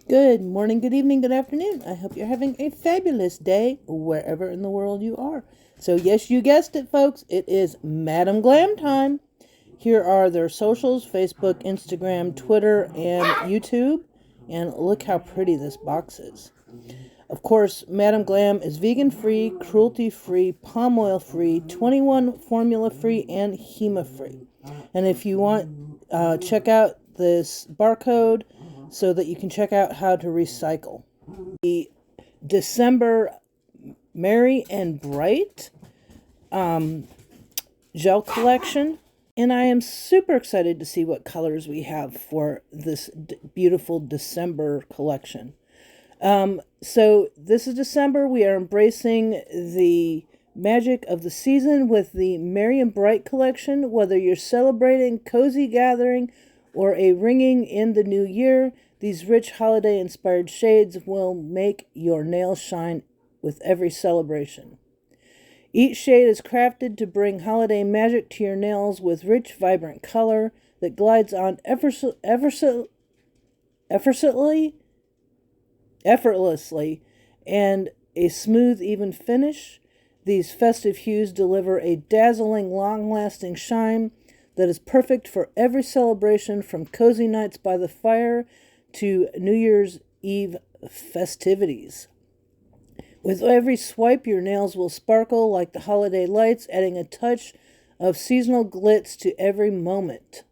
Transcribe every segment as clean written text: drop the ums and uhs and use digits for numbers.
Good morning, good evening, good afternoon. I hope you're having a fabulous day wherever in the world you are. So, yes, you guessed it, folks. It is Madam Glam time. Here are their socials: Facebook, Instagram, Twitter, and YouTube. And look how pretty this box is. Of course, Madam Glam is vegan free, cruelty free, palm oil free, 21 formula free, and HEMA free. And if you want, check out this barcode so that you can check out how to recycle. The December Merry and Bright gel collection. And I am super excited to see what colors we have for this beautiful December collection. So this is December. We are embracing the magic of the season with the Merry and Bright collection. Whether you're celebrating cozy gathering or a ringing in the new year, these rich holiday inspired shades will make your nails shine with every celebration. Each shade is crafted to bring holiday magic to your nails with rich, vibrant color that glides on effortlessly, and a smooth, even finish. These festive hues deliver a dazzling, long-lasting shine that is perfect for every celebration, from cozy nights by the fire to New Year's Eve festivities. With every swipe, your nails will sparkle like the holiday lights, adding a touch of seasonal glitz to every moment.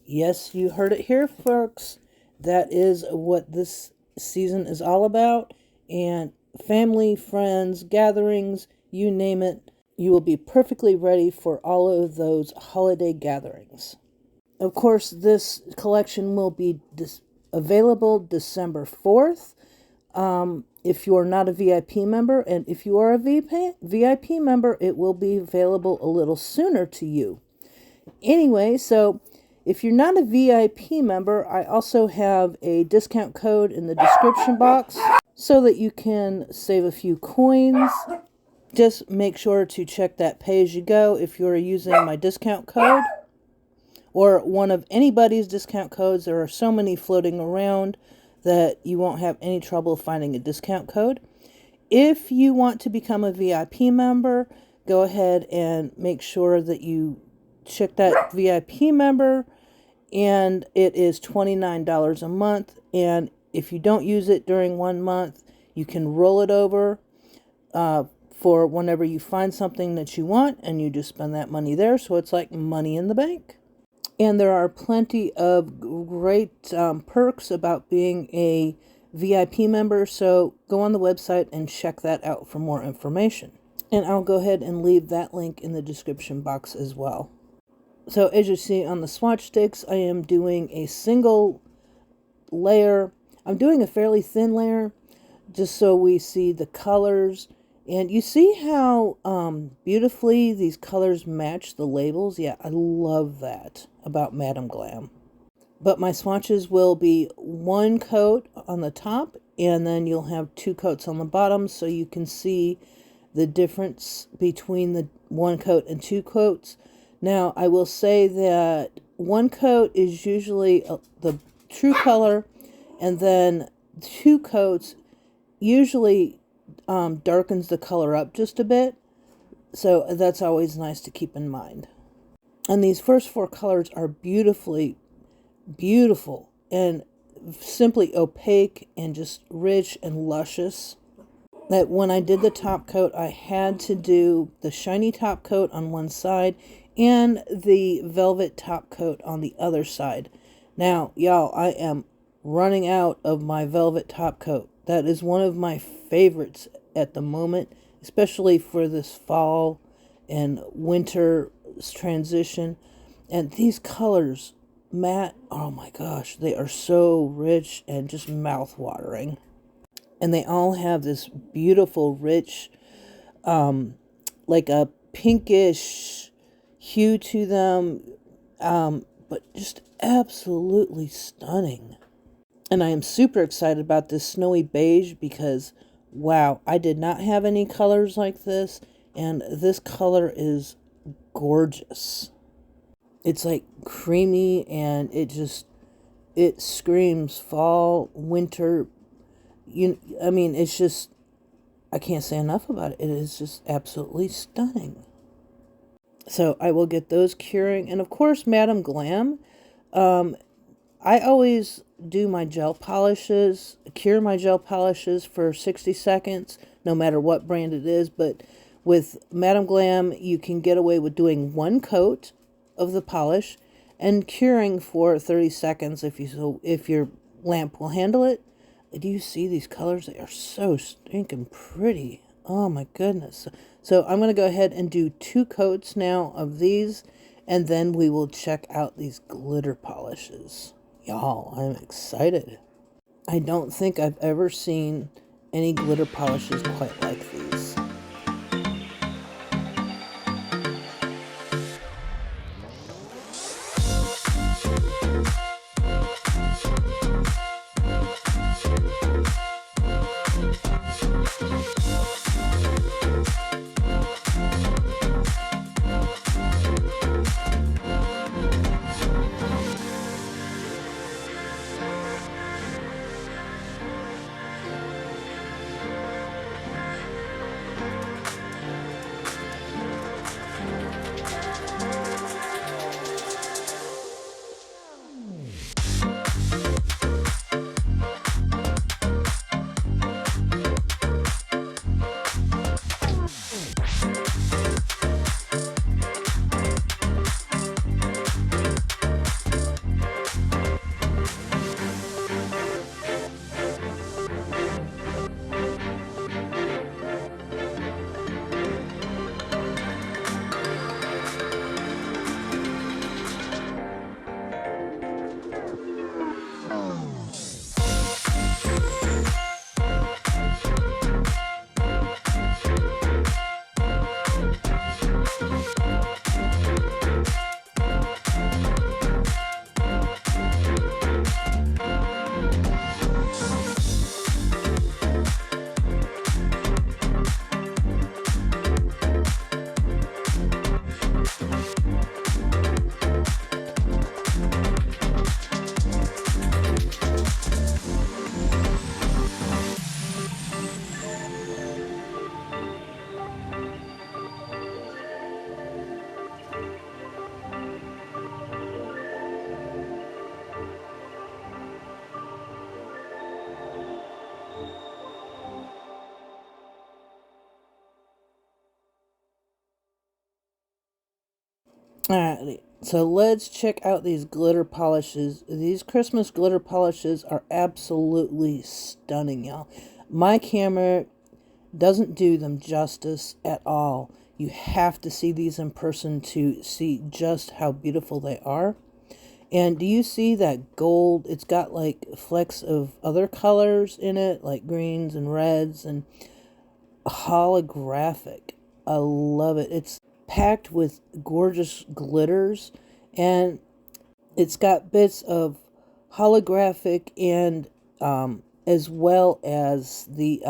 Yes, you heard it here, folks. That is what this season is all about. And family, friends, gatherings, you name it, you will be perfectly ready for all of those holiday gatherings. Of course, this collection will be available December 4th. If you are not a VIP member, and if you are a VIP member, it will be available a little sooner to you. Anyway, so if you're not a VIP member, I also have a discount code in the description box so that you can save a few coins. Just make sure to check that pay as you go if you're using my discount code or one of anybody's discount codes. There are so many floating around that you won't have any trouble finding a discount code. If you want to become a VIP member, go ahead and make sure that you check that VIP member, and it is $29 a month. And if you don't use it during 1 month, you can roll it over for whenever you find something that you want, and you just spend that money there. So it's like money in the bank. And there are plenty of great perks about being a VIP member, so go on the website and check that out for more information. And I'll go ahead and leave that link in the description box as well. So as you see on the swatch sticks, I am doing a single layer. I'm doing a fairly thin layer just so we see the colors. And you see how beautifully these colors match the labels? Yeah, I love that about Madam Glam. But my swatches will be 1 coat on the top, and then you'll have 2 coats on the bottom, so you can see the difference between the 1 coat and 2 coats. Now, I will say that 1 coat is usually the true color, and then 2 coats usually darkens the color up just a bit. So that's always nice to keep in mind. And these first 4 colors are beautiful and simply opaque and just rich and luscious. That when I did the top coat, I had to do the shiny top coat on one side and the velvet top coat on the other side. Now, y'all, I am running out of my velvet top coat. That is one of my favorites at the moment, especially for this fall and winter transition. And these colors, matte, oh my gosh, they are so rich and just mouth-watering. And they all have this beautiful, rich, like a pinkish hue to them, but just absolutely stunning. And I am super excited about this snowy beige because, wow, I did not have any colors like this, and this color is gorgeous. It's like creamy, and it it screams fall, winter. I mean, it's just, I can't say enough about it. It is just absolutely stunning. So I will get those curing. And of course, Madam Glam. I always do my gel polishes, cure my gel polishes for 60 seconds, no matter what brand it is. But with Madam Glam, you can get away with doing one coat of the polish and curing for 30 seconds if your lamp will handle it. Do you see these colors? They are so stinking pretty. Oh my goodness. So I'm going to go ahead and do 2 coats now of these, and then we will check out these glitter polishes. Y'all, I'm excited. I don't think I've ever seen any glitter polishes quite like these. Alright, so let's check out these glitter polishes. These Christmas glitter polishes are absolutely stunning, y'all. My camera doesn't do them justice at all. You have to see these in person to see just how beautiful they are. And do you see that gold? It's got like flecks of other colors in it, like greens and reds and holographic. I love it. It's packed with gorgeous glitters, and it's got bits of holographic and as well as the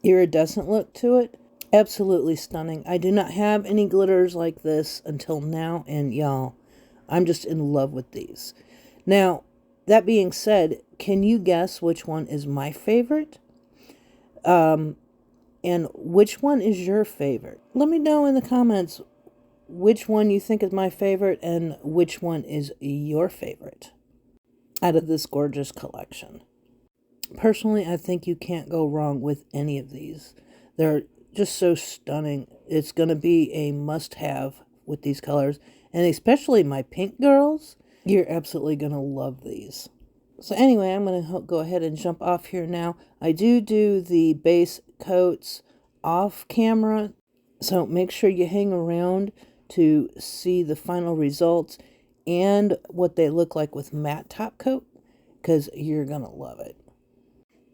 iridescent look to it. Absolutely stunning. I do not have any glitters like this until now, and y'all, I'm just in love with these. Now, that being said, can you guess which one is my favorite? And which one is your favorite? Let me know in the comments which one you think is my favorite and which one is your favorite out of this gorgeous collection. Personally, I think you can't go wrong with any of these. They're just so stunning. It's going to be a must-have with these colors. And especially my pink girls, you're absolutely going to love these. So anyway, I'm going to go ahead and jump off here now. I do the base coats off camera, so make sure you hang around to see the final results and what they look like with matte top coat, because you're going to love it.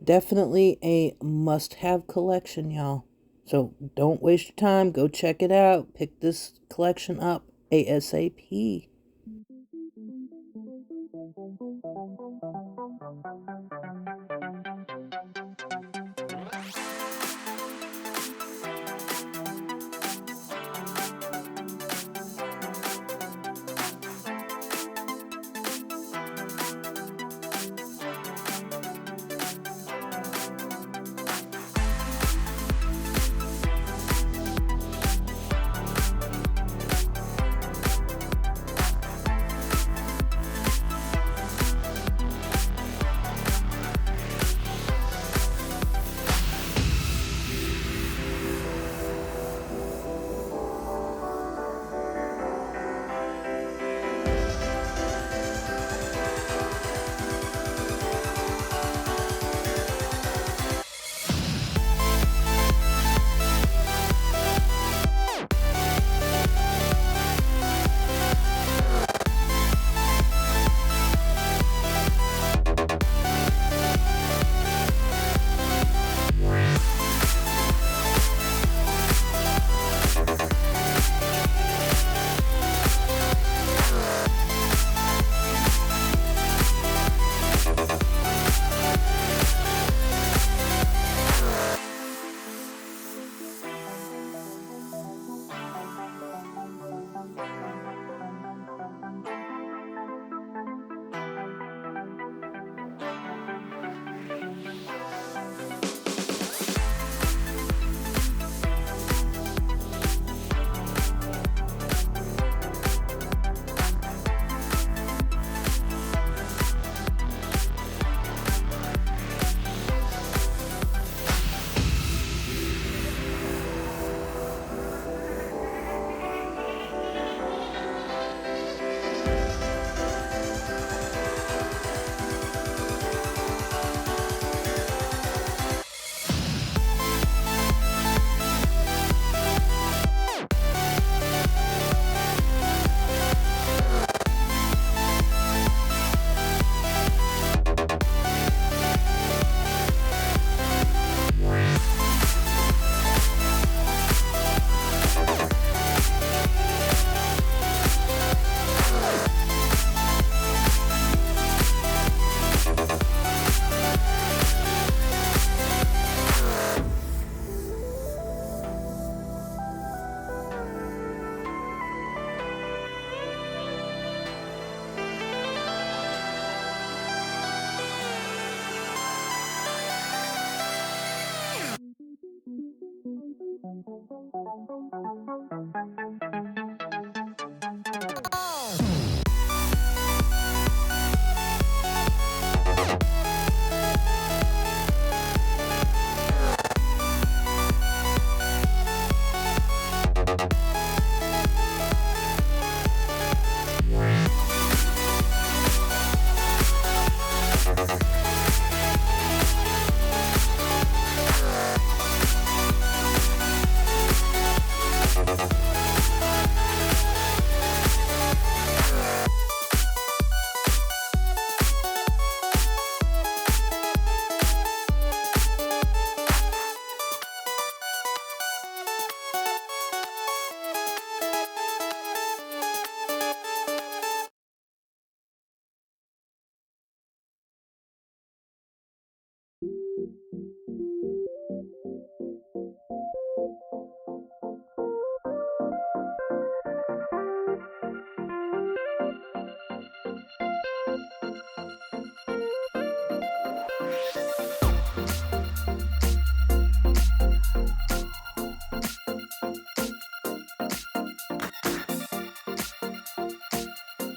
Definitely a must-have collection, y'all. So don't waste your time. Go check it out. Pick this collection up ASAP.